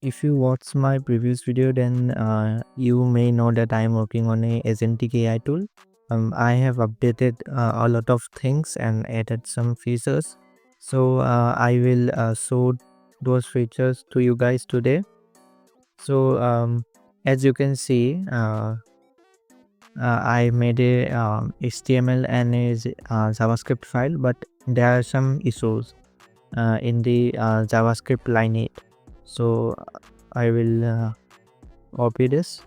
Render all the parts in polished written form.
If you watch my previous video, then you may know that I'm working on a agentic AI tool. I have updated a lot of things and added some features. So I will show those features to you guys today. So as you can see, I made a HTML and a JavaScript file, but there are some issues in the JavaScript line 8. So I will copy this.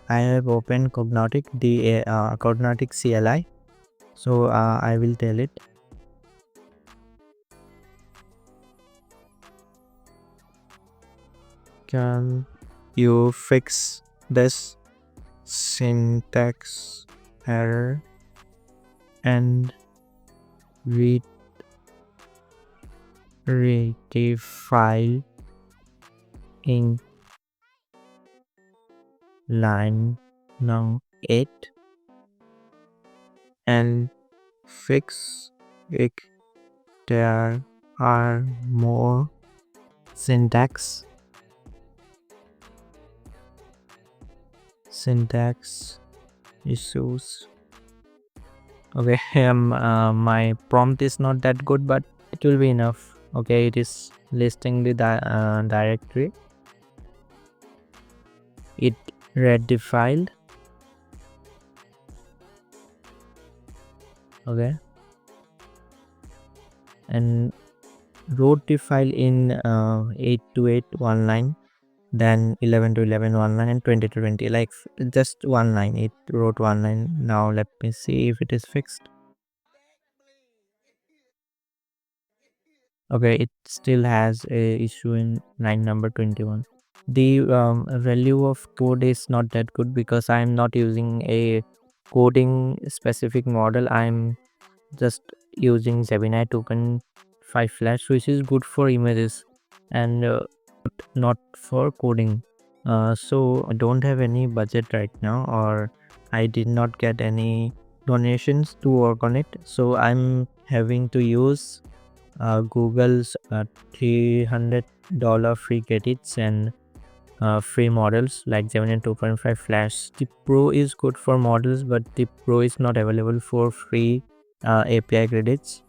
I have opened Cognautic, the Cognautic CLI. So I will tell it. Can you fix this syntax error and rectify in line number 8 and fix it? There are more syntax issues. Okay, my prompt is not that good, but it will be enough. Okay, it is listing the directory. It read the file. Okay, and wrote the file in 8 to 8 one line, then 11 to 11 one line, and 20 to 20, like just one line. It wrote one line. Now let me see if it is fixed. Okay, it still has a issue in line number 21. The value of code is not that good because I'm not using a coding specific model. I'm just using Gemini 2.5 Flash, which is good for images and not for coding. So I don't have any budget right now, or I did not get any donations to work on it. So I'm having to use Google's $300 free credits and free models like Gemini 2.5 Flash. The Pro is good for models, but the Pro is not available for free API credits.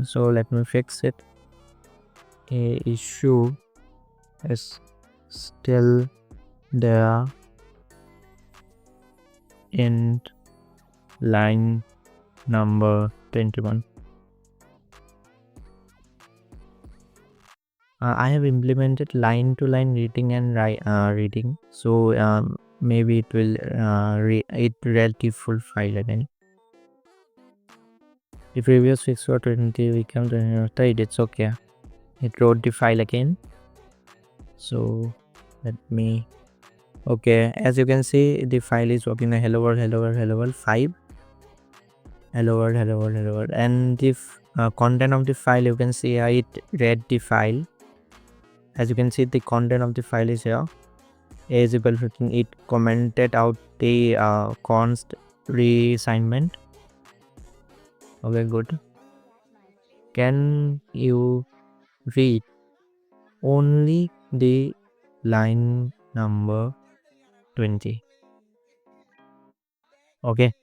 So let me fix it. A issue is still there in line number 21. I have implemented line-to-line reading and reading, so maybe it will it read the full file again. The previous fix for 20 becomes 30. It's okay. It wrote the file again. So let me. Okay, as you can see, the file is working. Hello world 5. Hello world, and the content of the file, you can see it read the file. As you can see, the content of the file is here. Is equal to it commented out the const reassignment. Okay, good. Can you read only the line number 20? Okay,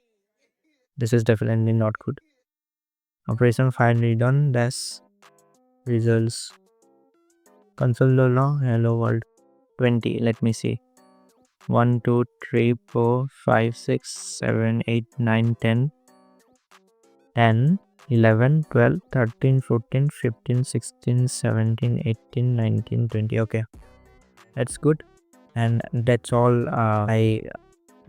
this is definitely not good. Operation file redone dash results console hello world 20. Let me see. 1 2 3 4 5 6 7 8 9 10 11 12 13 14 15 16 17 18 19 20. Okay, that's good. And that's all I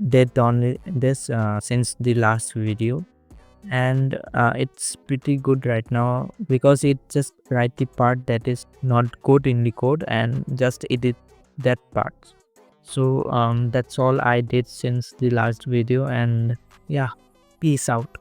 did on this since the last video, and it's pretty good right now because it just write the part that is not good in the code and just edit that part. So that's all I did since the last video, and yeah, peace out.